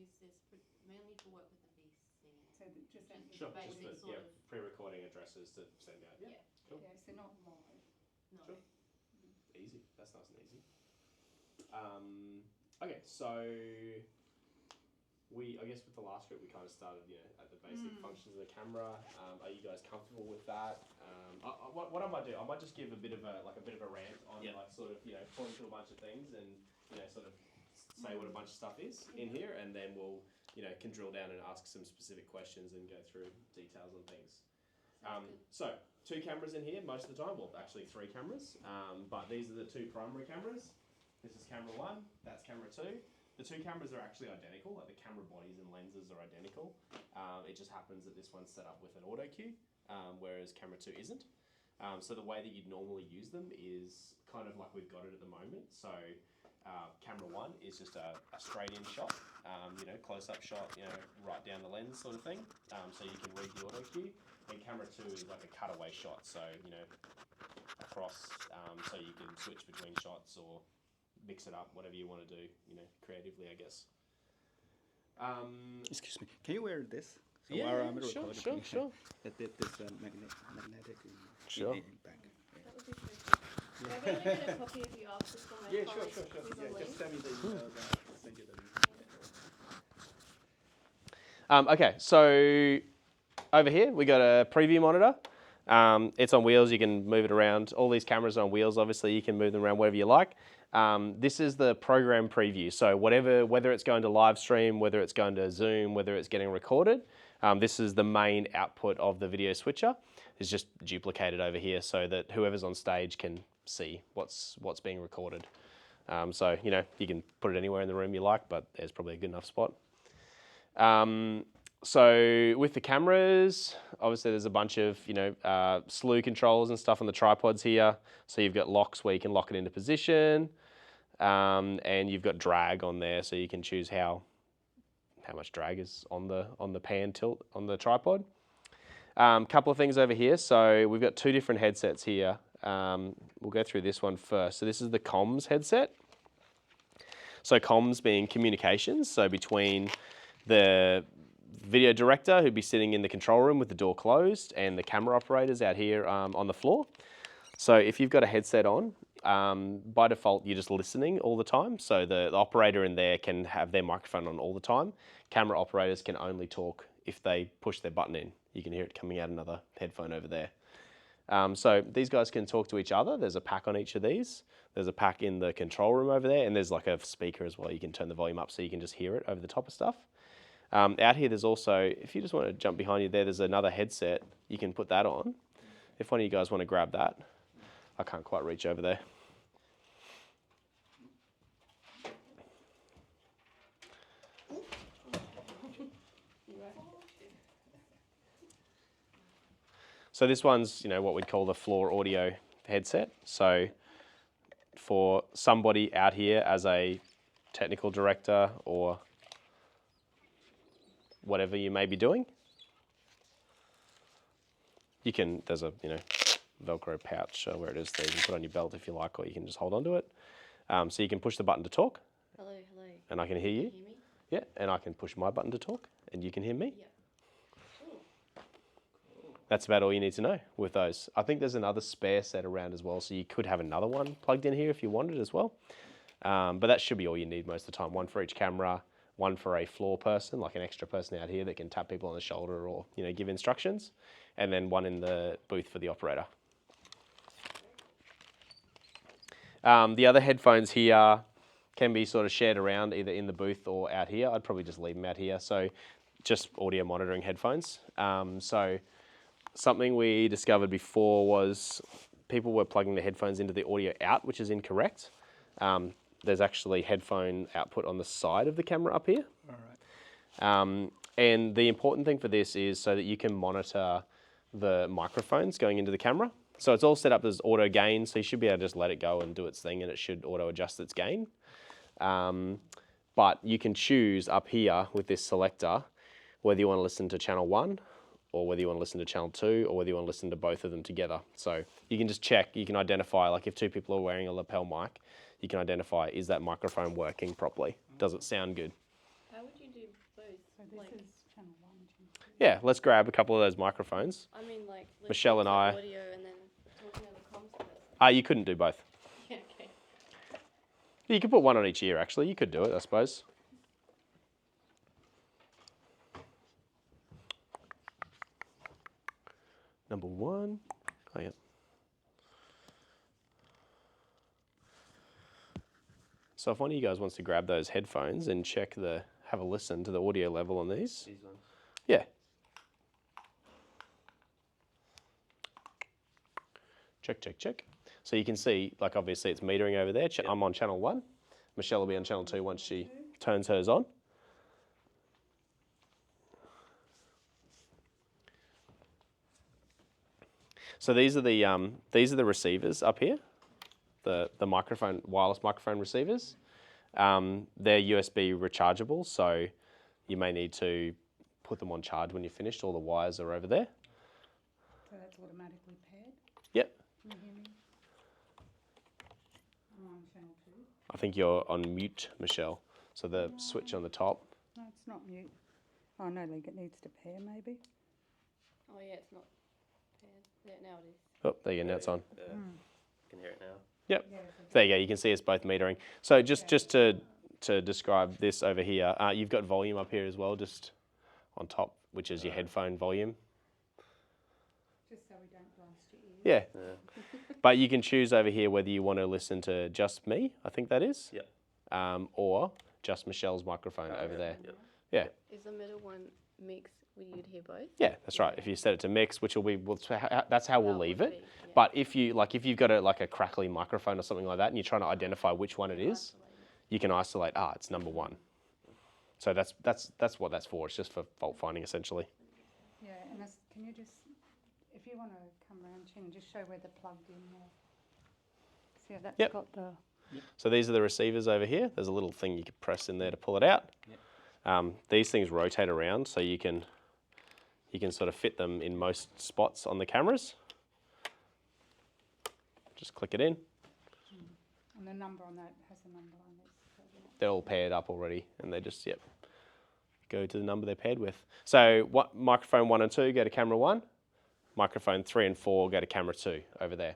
use this mainly to work with the VC. So just Sure, basic just sort of pre-recording addresses to send out. Yeah, cool. Okay, so not live. no. Sure. Easy. That's nice and easy. Okay, so I guess with the last script, we kind of started, at the basic functions of the camera. Are you guys comfortable with that? What I might do, I might just give a bit of a rant on sort of, pointing to a bunch of things and, sort of say what a bunch of stuff is in here, and then we'll, can drill down and ask some specific questions and go through details on things. So 2 cameras in here most of the time, well actually 3 cameras, but these are the 2 primary cameras. This is camera 1, that's camera 2. The 2 cameras are actually identical, like the camera bodies and lenses are identical. It just happens that this one's set up with an auto cue, whereas camera 2 isn't. So the way that you'd normally use them is kind of like we've got it at the moment. So camera 1 is just a straight in shot, close up shot, right down the lens sort of thing. So you can read the auto cue. And camera 2 is like a cutaway shot, so across, so you can switch between shots or mix it up, whatever you want to do, creatively, I guess. Excuse me, can you wear this? So Yeah, while I'm sure. This magnetic Sure. bag. That would be pretty cool. Maybe I get a copy if you ask this for my Yeah, colleagues. sure. Please Yeah, on just link. send me the email. I'll send you the link. Okay, so over here we got a preview monitor. It's on wheels, you can move it around. All these cameras are on wheels, obviously you can move them around wherever you like. This is the program preview, so whether it's going to live stream, whether it's going to Zoom, whether it's getting recorded, this is the main output of the video switcher. It's just duplicated over here so that whoever's on stage can see what's being recorded. So, you can put it anywhere in the room you like, but there's probably a good enough spot. So with the cameras, obviously there's a bunch of, slew controls and stuff on the tripods here. So you've got locks where you can lock it into position, and you've got drag on there, so you can choose how much drag is on the pan tilt on the tripod. Couple of things over here. So we've got 2 different headsets here. We'll go through this one first. So this is the comms headset. So comms being communications, so between the video director who'd be sitting in the control room with the door closed and the camera operators out here on the floor. So if you've got a headset on, by default you're just listening all the time. So the operator in there can have their microphone on all the time. Camera operators can only talk if they push their button in. You can hear it coming out another headphone over there. So these guys can talk to each other. There's a pack on each of these. There's a pack in the control room over there, and there's like a speaker as well. You can turn the volume up so you can just hear it over the top of stuff. Out here there's also, if you just want to jump behind you there's another headset. You can put that on. If one of you guys want to grab that. I can't quite reach over there. So this one's, what we'd call the floor audio headset. So for somebody out here as a technical director or whatever you may be doing, there's a, Velcro pouch where it is there. You can put on your belt if you like, or you can just hold onto it. So you can push the button to talk. Hello. And I can hear you. Can you hear me? Yeah, and I can push my button to talk, and you can hear me. Yeah. That's about all you need to know with those. I think there's another spare set around as well, so you could have another one plugged in here if you wanted as well. But that should be all you need most of the time. One for each camera, one for a floor person, like an extra person out here that can tap people on the shoulder or give instructions, and then one in the booth for the operator. The other headphones here can be sort of shared around either in the booth or out here. I'd probably just leave them out here. So just audio monitoring headphones. So something we discovered before was people were plugging the headphones into the audio out, which is incorrect. There's actually headphone output on the side of the camera up here. All right. And the important thing for this is so that you can monitor the microphones going into the camera. So it's all set up as auto gain, so you should be able to just let it go and do its thing and it should auto adjust its gain. But you can choose up here with this selector whether you want to listen to channel 1 or whether you want to listen to channel 2 or whether you want to listen to both of them together. So you can just check, you can identify, like if 2 people are wearing a lapel mic, you can identify, is that microphone working properly? Does it sound good? How would you do this Like- is channel 1, channel 2. Yeah, let's grab a couple of those microphones. I mean, like Michelle and listening I- to audio and then talking over comms to it. You couldn't do both. Yeah, okay. You could put one on each ear, actually. You could do it, I suppose. Number 1. Oh, yeah. So if one of you guys wants to grab those headphones and have a listen to the audio level on these. These ones. Yeah. Check, check, check. So you can see, like obviously it's metering over there. I'm on channel 1. Michelle will be on channel 2 once she turns hers on. So these are the receivers up here, the wireless microphone receivers. They're USB rechargeable, so you may need to put them on charge when you're finished. All the wires are over there. So that's automatically paired. Yep. Can you hear me? I'm on channel 2. I think you're on mute, Michelle. So the switch on the top. No, it's not mute. Oh no, like it needs to pair maybe. Oh yeah, it's not paired. Yeah, now it is. Oh, there you go. Now it's on. Can hear it now. Yep. Yeah, There you go. You can see it's both metering. So just to describe this over here, you've got volume up here as well, just on top, which is your headphone volume. just so we don't blast your ears. Yeah. But you can choose over here whether you want to listen to just me, I think that is. Yep. Or just Michelle's microphone over there. Yep. Yeah. Is the middle one mixed where you'd hear both? Yeah, that's right. If you set it to mix, which will be, that's how we'll That leave would it. be, yeah. But if you've got a crackly microphone or something like that, and you're trying to identify which one it is, Isolate it. you can isolate. It's number 1. So that's what that's for. It's just for fault finding essentially. Yeah, and can you just, if you want to come around, Chin, just show where the plugged in. See how that's Yep. got the. So these are the receivers over here. There's a little thing you can press in there to pull it out. Yep. These things rotate around, so you can sort of fit them in most spots on the cameras. Just click it in. And the number on that has a number on it. They're all paired up already, and they just go to the number they're paired with. So what microphone 1 and 2 go to camera 1. Microphone 3 and 4 go to camera 2 over there.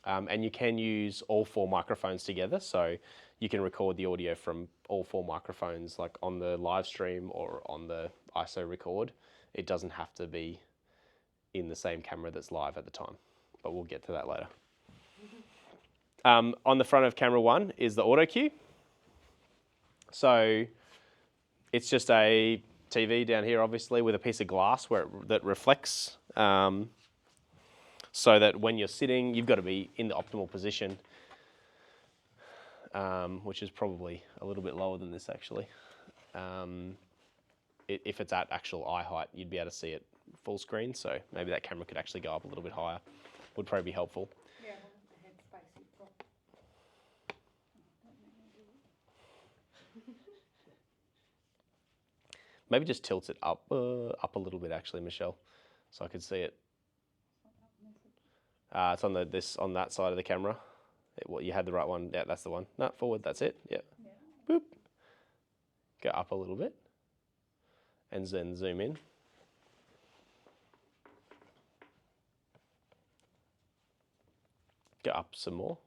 And you can use all 4 microphones together, so you can record the audio from all 4 microphones, like on the live stream or on the ISO record. It doesn't have to be in the same camera that's live at the time, but we'll get to that later. On the front of camera 1 is the auto cue. So it's just a TV down here, obviously, with a piece of glass that reflects, so that when you're sitting, you've got to be in the optimal position, which is probably a little bit lower than this, actually. If it's at actual eye height, you'd be able to see it full screen, so maybe that camera could actually go up a little bit higher. Would probably be helpful. Yeah, well, the headspace you've got. Maybe just tilt it up a little bit, actually, Michelle, so I could see it. It's on on that side of the camera. You had the right one. Yeah, that's the one. No, forward. That's it. Yeah. Boop. Go up a little bit, and then zoom in. Go up some more.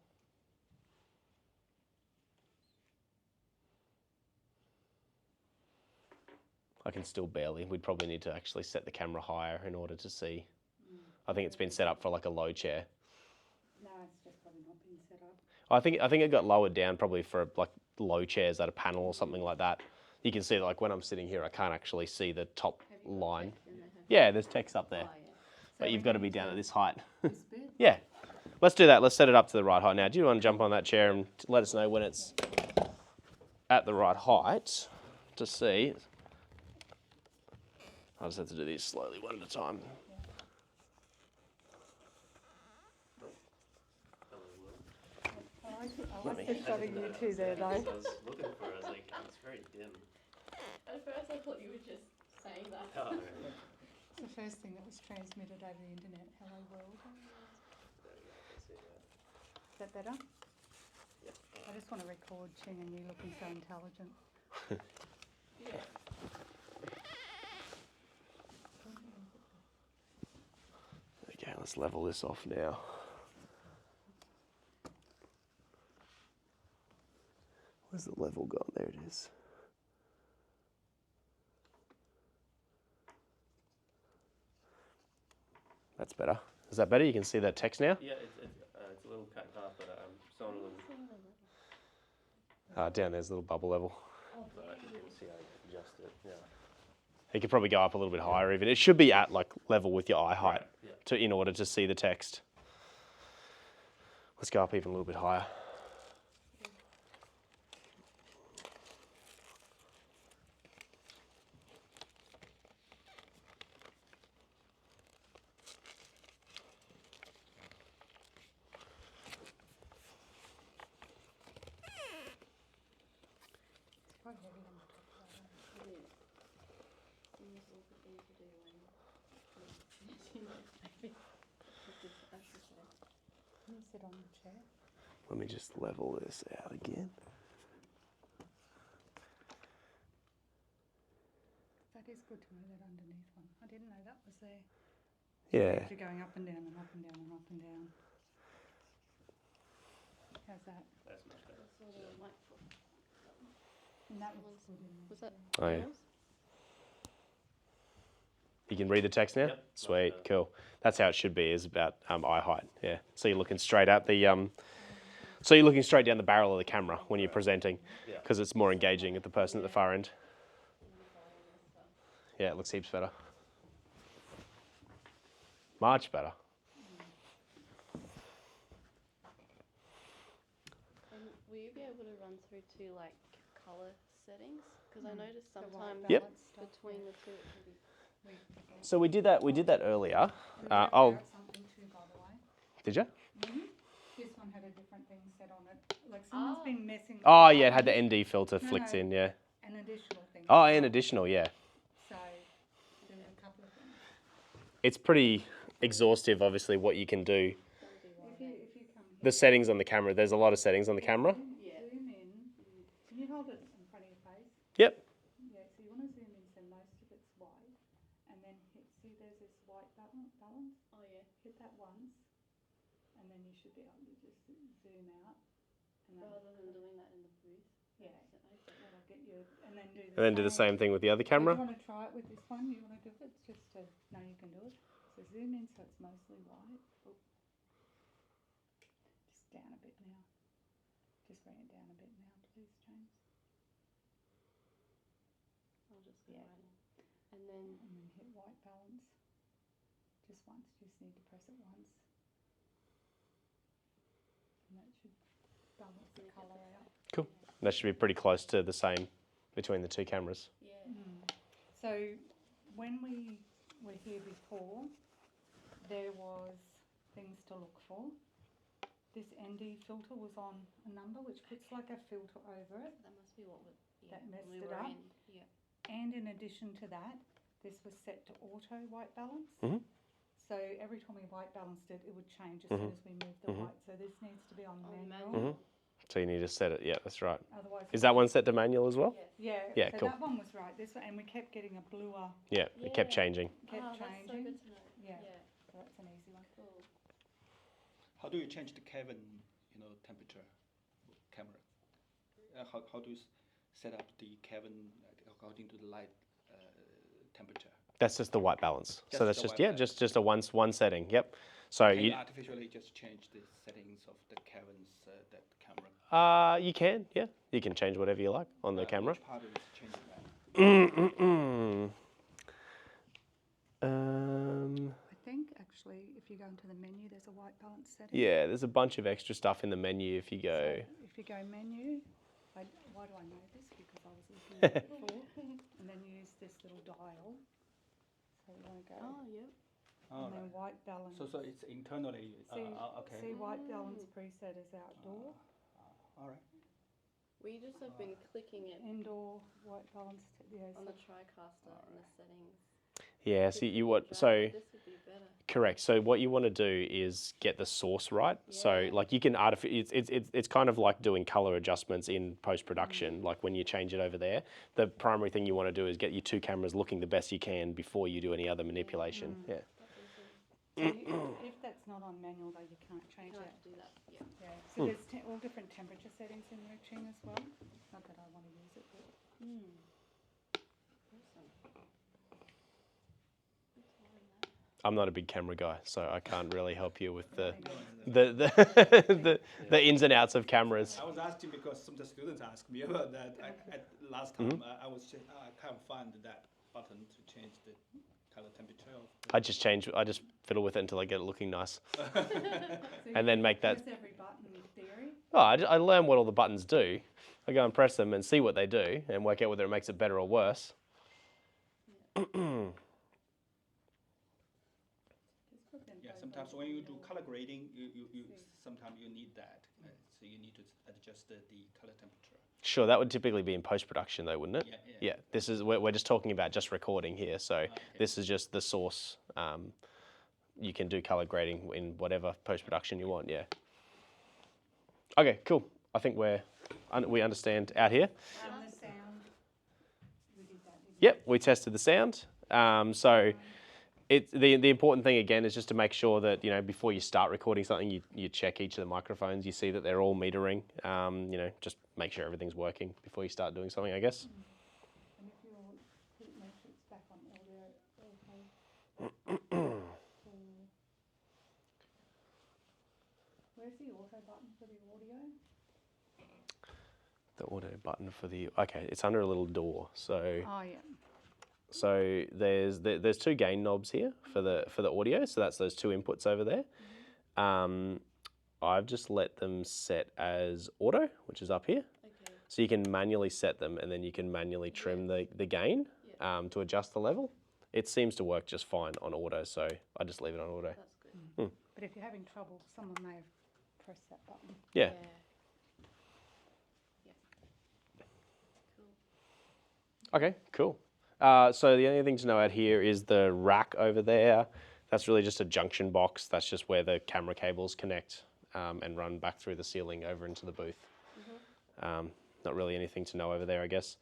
I can still barely. We'd probably need to actually set the camera higher in order to see. I think it's been set up for like a low chair. No, it's just probably not been set up. I think it got lowered down probably for like low chairs at a panel or something like that. You can see like when I'm sitting here, I can't actually see the top line. Yeah, there's text up there, but you've got to be down at this height. This bit? Yeah, let's do that. Let's set it up to the right height now. Do you want to jump on that chair and let us know when it's at the right height to see? I just have to do these slowly, one at a time. I like the shot of you two there, though. I was looking for it. I was like, it's very dim. At first I thought you were just saying that. Oh, It's the first thing that was transmitted over the internet. Hello world. Is that better? Yep. I just want to record Chin and you looking so intelligent. Yeah. Let's level this off now. Where's the level gone? There it is. That's better. Is that better? You can see that text now? Yeah, it's a little cut in half, but still on a little. Down there's a little bubble level. But you can see I adjust it. Yeah. You could probably go up a little bit higher even. It should be at like level with your eye height Yeah. in order to see the text. Let's go up even a little bit higher. It's quite heavy on the top of that. Can you sit on the chair? Let me just level this out again. That is good to know that underneath one. I didn't know that was there. Yeah. You're going up and down and up and down and up and down. How's that? That's much better. And that was good in Was there. that Oh, yeah. yours? You can read the text now? Yep. Sweet, cool. That's how it should be, is about eye height. Yeah. So you're looking straight at the so you're looking straight down the barrel of the camera when you're presenting, Yeah. because it's more engaging at the person at the far end. Yeah, it looks heaps better. Much better. And will you be able to run through to like color settings? Because I noticed The white sometimes Yep. balance stuff, between yeah. the two it can be. So we did that earlier. We worked I'll out something too, by the way. did you? This one had a different thing set on it. Like someone's been messing with Oh the yeah, it had the buttons. ND filter No, flicked no. in, yeah. An additional thing. Oh, as and well. additional, yeah. So there was a couple of things. It's pretty exhaustive, obviously, what you can do. If you come here, The settings on the camera, there's a lot of settings on the camera. zoom in. Can you hold it in front of your face? Yep. Yeah, so you want to zoom in so most of it's white. And then see there's this white balance? Oh yeah. Hit that once. And then you should be able to just zoom out. And then, Rather than doing that in the booth. yeah, that'll get you. And then do the And then do the same thing with the other Do camera. you want to try it with this one? You want to do it just to know you can do it? So zoom in so it's mostly white. Oh. Just down a bit now. Just bring it down a bit now, please, James. I'll just Yeah. and then And then hit white balance. Just once. You just need to press it once. And that should balance the colour out. Cool. That should be pretty close to the same between the two cameras. yeah. So when we were here before, there was things to look for. This ND filter was on a number which puts like a filter over it. That must be what would That when messed we it were up. in. Yeah. And in addition to that, this was set to auto white balance. Mhm. So every time we white balanced it, it would change as soon as we moved the white. So this needs to be on manual. So you need to set it. Yeah, that's right. Otherwise, Is that one set to manual as well? Yes. yeah. Yeah, so cool. that one was right. This one, and we kept getting a bluer. Yeah, it kept Yeah. changing. Kept Oh, that's so changing. good to know. Yeah. Yeah. So that's an easy one. Cool. How do you change the Kelvin, temperature camera? How do you set up the Kelvin according to the light temperature? That's just the white balance. So Just that's the just white yeah, balance. just a one setting. Yep. So Can you you artificially just change the settings of the Kelvin's that camera? you can you can change whatever you like on the camera. Which part is changing that? I think actually, if you go into the menu, there's a white balance setting. Yeah, there's a bunch of extra stuff in the menu if you go. So if you go menu, why do I know this? Because I was looking at it before. And then you use this little dial. So you want to go, Oh yeah. and then white balance. So it's internally. See, Okay. see white balance preset is outdoor. All right. We just have been clicking it Indoor white balance, yeah. on So the TriCaster in the settings. Yeah, so you what Drag so it. This would be better. correct. So what you want to do is get the source right. So Yeah. like you can it's kind of like doing color adjustments in post production. Like when you change it over there, the primary thing you want to do is get your two cameras looking the best you can before you do any other manipulation. Yeah. That's awesome. So if not on manual though, you can't You change can't it. do that. Yeah. Yeah. So there's all different temperature settings in Roaching as well. Not that I want to use it, but Mm. Awesome. Let's learn that. I'm not a big camera guy, so I can't really help you with the really the the ins and outs of cameras. I was asking because some of the students asked me about that. Last time I was I can't find that button to change the color temperature. I just fiddle with it until I get it looking nice, So and then make that. press every button in theory. Oh, I learn what all the buttons do. I go and press them and see what they do, and work out whether it makes it better or worse. Yeah, sometimes when you do color grading, you sometimes you need that. So you need to adjust the color temperature. Sure, that would typically be in post-production though, wouldn't it? Yeah. This is we're just talking about just recording here, so this is just the source. You can do color grading in whatever post-production you want. Yeah. Okay, cool. I think we understand out here. The sound. We did that. Didn't Yep, we tested the sound. So the important thing again is just to make sure that before you start recording something, you check each of the microphones. You see that they're all metering. Just make sure everything's working before you start doing something, I guess. And if you put matrix back on audio, where's the auto button for the audio? The auto button for okay, it's under a little door. So Oh yeah. so there's two gain knobs here for the audio. So that's those two inputs over there. I've just let them set as auto, which is up here. Okay. So you can manually set them, and then you can manually trim the gain to adjust the level. It seems to work just fine on auto, so I just leave it on auto. That's good. But if you're having trouble, someone may have pressed that button. Yeah. Cool. Okay, cool. So the only thing to know out here is the rack over there. That's really just a junction box. That's just where the camera cables connect and run back through the ceiling over into the booth. Not really anything to know over there, I guess.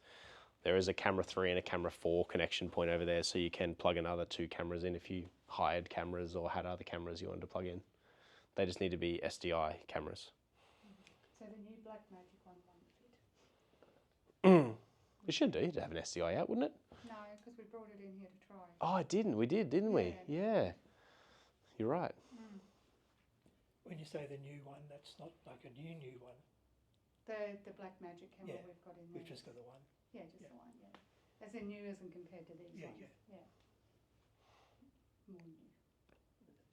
There is a camera 3 and a camera 4 connection point over there, so you can plug another 2 cameras in if you hired cameras or had other cameras you wanted to plug in. They just need to be SDI cameras. So the new Blackmagic one won't fit. It should do to have an SDI out, wouldn't it? No, because we brought it in here to try. Oh, it didn't. We did, didn't we? Yeah. You're right. When you say the new one, that's not like a new one. The Blackmagic camera Yeah, we've got in there. We've just got the one. Yeah, just the one, yeah. As in new as in compared to these Yeah, ones. yeah. Yeah. More new.